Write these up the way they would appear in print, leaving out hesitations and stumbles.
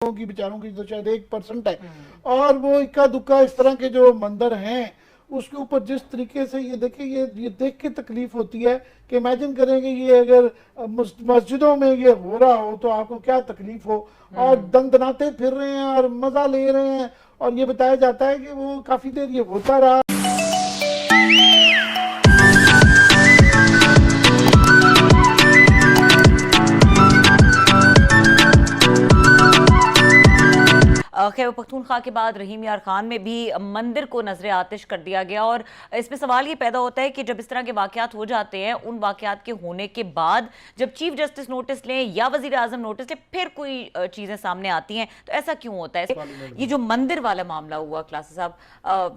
की बेचारों की तो शायद 1% है। और वो इक्का दुक्का इस तरह के जो मंदिर हैं उसके ऊपर जिस तरीके से ये देखिए, ये देख के तकलीफ होती है कि इमेजिन करेंगे ये अगर मस्जिदों में ये हो रहा हो तो आपको क्या तकलीफ हो। और दंदनाते फिर रहे हैं और मजा ले रहे हैं, और ये बताया जाता है कि वो काफी देर ये होता रहा। खैबर पख्तूनख्वा के बाद रहीम यार खान में भी मंदिर को नजर आतिश कर दिया गया। और इसमें सवाल ये पैदा होता है कि जब इस तरह के वाकयात हो जाते हैं, उन वाकयात के होने के बाद जब चीफ जस्टिस नोटिस लें या वजीर आजम नोटिस लें, फिर कोई चीजें सामने आती हैं, तो ऐसा क्यों होता है? ये जो मंदिर वाला मामला हुआ क्लास साहब,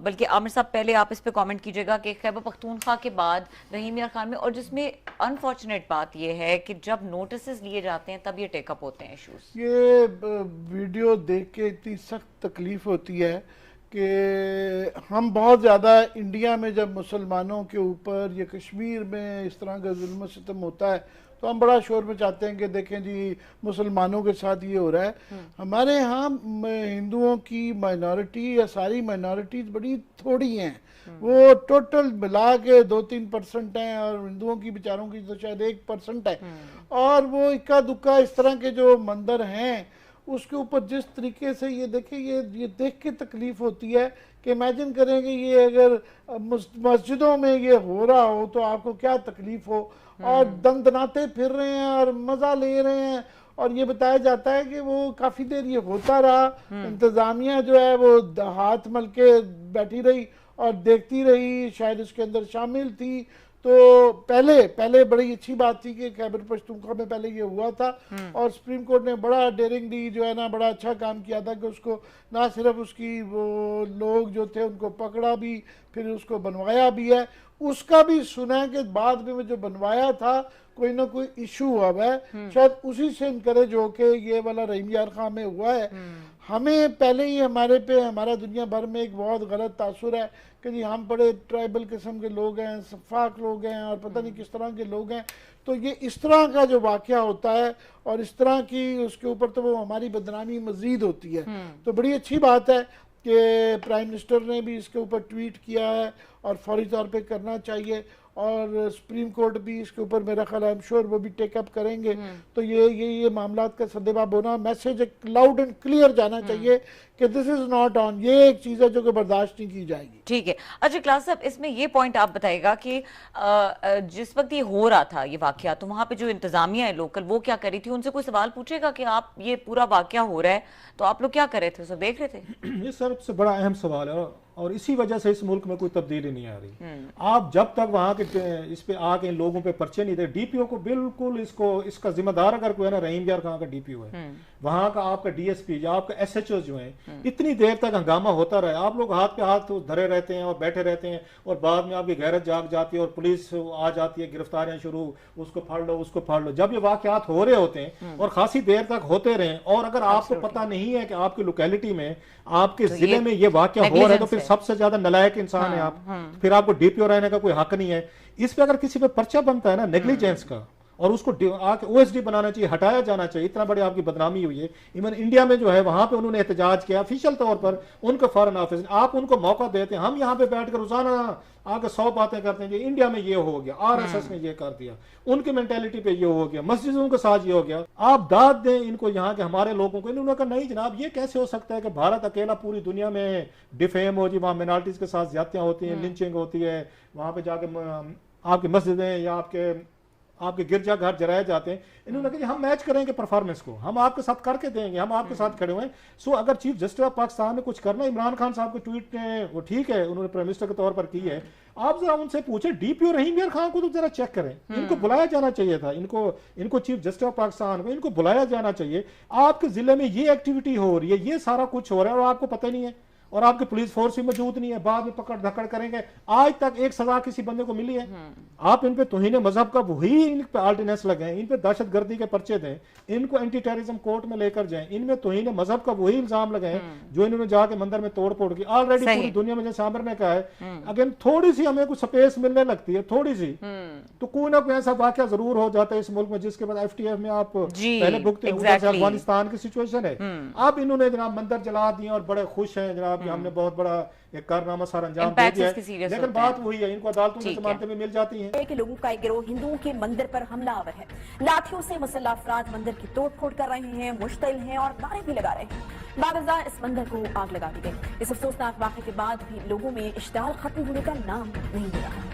बल्कि आमिर साहब पहले आप इस पर कॉमेंट कीजिएगा कि खैबर पख्तूनख्वा के बाद रहीम यार खान में, और जिसमें अनफॉर्चुनेट बात यह है कि जब नोटिस लिए जाते हैं तब ये टेकअप होते हैं इशूज। ये वीडियो देख के इतनी सख्त तकलीफ होती है कि हम बहुत ज़्यादा इंडिया में जब मुसलमानों के ऊपर या कश्मीर में इस तरह का जुल्म सितम होता है तो हम बड़ा शोर मचाते हैं कि देखें जी मुसलमानों के साथ ये हो रहा है। हमारे यहाँ हिंदुओं की माइनॉरिटी या सारी माइनॉरिटीज़ बड़ी थोड़ी हैं, वो टोटल मिला के 2-3% हैं, और हिंदुओं की बेचारों की तो शायद 1% है। और वो इक्का दुक्का इस तरह के जो मंदिर हैं उसके ऊपर जिस तरीके से ये देखिए, ये देख के तकलीफ होती है कि इमेजिन करेंगे ये अगर मस्जिदों में ये हो रहा हो तो आपको क्या तकलीफ हो। और दंदनाते फिर रहे हैं और मजा ले रहे हैं, और ये बताया जाता है कि वो काफी देर ये होता रहा। इंतजामिया जो है वो हाथ मल के बैठी रही और देखती रही, शायद इसके अंदर शामिल थी। तो पहले बड़ी अच्छी बात थी कि खैबर पख्तूनख्वा में पहले ये हुआ था, और सुप्रीम कोर्ट ने बड़ा डेयरिंगली जो है ना बड़ा अच्छा काम किया था कि उसको ना सिर्फ उसकी वो लोग जो थे उनको पकड़ा भी, फिर उसको बनवाया भी है। उसका भी सुना है कि बाद में जो बनवाया था कोई ना कोई इशू हुआ है, शायद उसी से इनकरेज होके ये वाला रहीम यार खान में हुआ है। हमें पहले ही हमारा दुनिया भर में एक बहुत गलत तासुर है कि जी हम बड़े ट्राइबल किस्म के लोग हैं, सफाक लोग हैं, और पता नहीं किस तरह के लोग हैं। तो ये इस तरह का जो वाकया होता है और इस तरह की उसके ऊपर तो वो हमारी बदनामी मजीद होती है। तो बड़ी अच्छी बात है कि प्राइम मिनिस्टर ने भी इसके ऊपर ट्वीट किया है और फौरी तौर पे करना चाहिए, और सुप्रीम कोर्ट भी इसके ऊपर मेरा ख्याल है श्योर वो भी टेकअप करेंगे। तो ये मामलात का सद्देबाब होना, मैसेज एक लाउड एंड क्लियर जाना चाहिए कि दिस इज नॉट ऑन। ये एक चीज़ है जो कि बर्दाश्त नहीं की जाएगी। ठीक है। अच्छा क्लास साहब, इसमें ये पॉइंट आप बताइएगा कि जिस वक्त ये हो रहा था ये वाकया, तो वहां पे जो इंतजामिया है लोकल वो क्या करी थी? उनसे कोई सवाल पूछेगा कि आप ये पूरा वाकया हो रहा है तो आप लोग क्या कर रहे थे, उसे देख रहे थे? ये सबसे बड़ा अहम सवाल है, और इसी वजह से इस मुल्क में कोई तब्दीली नहीं आ रही। आप जब तक वहां के इस पे आके इन लोगों पे पर्चे नहीं दे, डीपीओ को बिल्कुल इसका जिम्मेदार अगर कोई है ना, रहीम यार खान का डीपीओ है, वहां का आपका डीएसपी या आपका एसएचओ जो है, इतनी देर तक हंगामा होता रहा। आप लोग हाथ पे हाथ धरे रहते हैं और बैठे रहते हैं, और बाद में आपकी गैरत जाग जाती है और पुलिस आ जाती है, गिरफ्तारियां शुरू, उसको फाड़ लो उसको फाड़ लो। जब ये वाकयात हो रहे होते हैं और खासी देर तक होते रहे, और अगर आपको पता नहीं है कि आपकी लोकेलिटी में आपके तो जिले में ये वाकया हो रहा है, तो फिर सबसे ज्यादा नालायक इंसान है आप। फिर आपको डीपीओ रहने का कोई हक नहीं है। इस पे अगर किसी पे पर्चा बनता है ना नेग्लिजेंस का, और उसको ओएसडी बनाना चाहिए, हटाया जाना चाहिए। इतना बड़ी आपकी बदनामी हुई है। इवन इंडिया में जो है वहां पे उन्होंने एहतजाज किया ऑफिशियल तौर पर, उनको फॉरेन ऑफिस, आप उनको मौका देते हैं। हम यहाँ पे बैठकर रोजाना आगे 100 बातें करते हैं कि इंडिया में ये हो गया, आरएसएस ने ये कर दिया, उनकी मेंटेलिटी पे ये हो गया, मस्जिदों के साथ ये हो गया। आप दाद दें इनको, यहाँ के हमारे लोगों को। इन्होंने कहा नहीं जनाब, ये कैसे हो सकता है कि भारत अकेला पूरी दुनिया में डिफेम हो जी, वहाँ मिनॉरिटीज के साथ ज्यादतियां होती हैं, लिंचिंग होती है, वहां पे जाके आपकी मस्जिदें या आपके गिरजा घर जलाए जाते हैं। इन्होंने कहा हम मैच करेंगे परफॉर्मेंस को, हम आपके साथ करके देंगे, हम आपके साथ खड़े हुए हैं। सो अगर चीफ जस्टिस ऑफ पाकिस्तान ने कुछ करना, इमरान खान साहब के ट्वीट ने वो ठीक है, उन्होंने प्राइम मिनिस्टर के तौर पर की है, आप जरा उनसे पूछे डीपीओ रहीम यार खान को तो जरा चेक करें। इनको बुलाया जाना चाहिए था, इनको चीफ जस्टिस ऑफ पाकिस्तान को इनको बुलाया जाना चाहिए। आपके जिले में ये एक्टिविटी हो रही है, ये सारा कुछ हो रहा है और आपको पता नहीं है, और आपकी पुलिस फोर्स ही मौजूद नहीं है, बाद में पकड़ धकड़ करेंगे। आज तक एक सजा किसी बंदे को मिली है? आप इन पे तौहीन मजहब का वही इन पे ऑर्डिनेंस लगे, इन पे दहशतगर्दी के पर्चे दें, इनको एंटी टेररिज्म कोर्ट में लेकर जाएं, इनमें तौहीन मजहब का वही इल्जाम लगाएं जो इन्होंने जाके मंदिर में तोड़ फोड़ की। ऑलरेडी पूरी दुनिया में, जैसे आमिर ने कहा है, अगर थोड़ी सी हमें कुछ स्पेस मिलने लगती है, थोड़ी सी, तो कोई ना कोई ऐसा वाकया जरूर हो जाता है इस मुल्क में जिसके बाद FTF में आप पहले भुगते हैं। उधर से अफगानिस्तान की सिचुएशन है। अब इन्होंने जनाब मंदिर जला दिए और बड़े खुश हैं जनाब कि हमने बहुत बड़ा एक कारनामा सारा अंजाम दे दिया है। लेकिन बात वही है, इनको अदालतों में जमानतें भी मिल जाती हैं कि लोगों का एक गिरोह हिंदुओं के मंदिर पर हमलावर है। लाठियों से मुसल्लह अफराद मंदिर की तोड़फोड़ कर रहे हैं, मुश्तिल हैं और नारे भी लगा रहे हैं। बावजह इस मंदिर को आग लगा दी गई। इस अफसोसनाक वाक़े के बाद भी लोगों में इश्तिहाल खत्म होने का नाम नहीं ले रहा।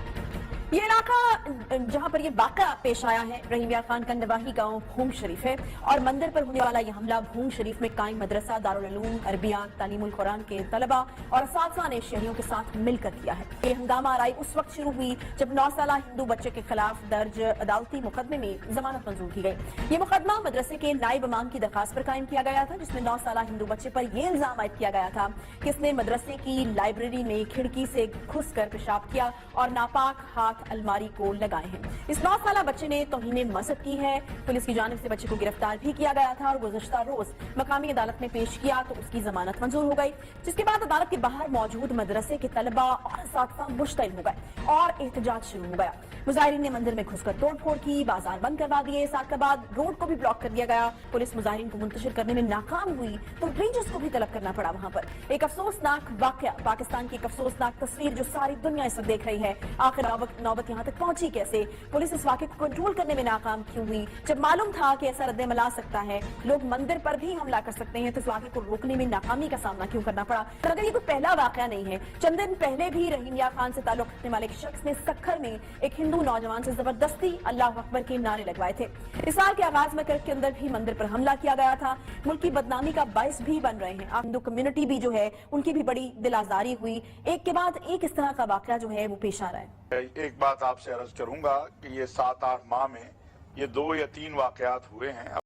ये इलाका जहां पर ये वाक़ा पेश आया है, रहीम यार खान का नवाही गांव भूम शरीफ है और मंदिर पर होने वाला यह हमला भूम शरीफ में कायम मदरसा दारुल उलूम अरबिया तालीमुल कुरान के तलबा और असातिज़ा ने शहरियों के साथ मिलकर किया है। ये हंगामा आराई उस वक्त शुरू हुई जब 9 साला हिंदू बच्चे के खिलाफ दर्ज अदालती मुकदमे में जमानत मंजूर की गई। ये मुकदमा मदरसे के नायब इमाम की दरखास्त पर कायम किया गया था, जिसमें 9 साला हिंदू बच्चे पर यह इल्जाम आयद किया गया था कि इसने मदरसे की लाइब्रेरी में खिड़की से घुसकर पेशाब किया और नापाक हाथ अलमारी को लगाए हैं। इस 9 साला बच्चे ने तौहीने मजहब की है। पुलिस की जानिब से बच्चे को गिरफ्तार भी किया गया था और गुज़श्ता रोज मकामी अदालत में पेश किया तो उसकी जमानत मंजूर हो गई, जिसके बाद अदालत के बाहर मौजूद मदरसे के तलबा और असातिज़ा मुश्तिल हो गए और एहतजाज शुरू हो गया। मुजाहिरीन ने मंदिर में घुसकर तोड़फोड़ की, बाजार बंद करवा दिए, साथ के बाद रोड को भी ब्लॉक कर दिया गया। पुलिस मुजाहिरीन को मुंतशिर करने में नाकाम हुई तो रेंजर्स को भी तलब करना पड़ा। वहां पर एक अफसोसनाक वाकया, पाकिस्तान की एक अफसोसनाक तस्वीर जो सारी दुनिया इस वक्त देख रही है। आखिर नौबत यहाँ तक पहुंची कैसे? पुलिस इस वाकये को कंट्रोल करने में नाकाम क्यों हुई? जब मालूम था कि ऐसा रद्द-ए-अमल आ सकता है, लोग मंदिर पर भी हमला कर सकते हैं, तो इस वाकये को रोकने में नाकामी का सामना क्यों करना पड़ा? तो अगर ये कोई पहला वाकया नहीं है, चंद दिन पहले भी रहीम यार खान से ताल्लुक रखने वाले एक शख्स ने सक्खर में एक हिंदू नौजवान से जबरदस्ती अल्लाह अकबर के नारे लगवाए थे। इस साल के आगाज में करक के अंदर भी मंदिर पर हमला किया गया था। मुल्क की बदनामी का बाइस भी बन रहे हैं। हिंदू कम्युनिटी भी जो है उनकी भी बड़ी दिल आजारी हुई। एक के बाद एक इस तरह का वाकया जो है वो पेश आ रहा है। एक बात आपसे अर्ज करूंगा कि ये 7-8 माह में ये 2 या 3 वाकयात हुए हैं।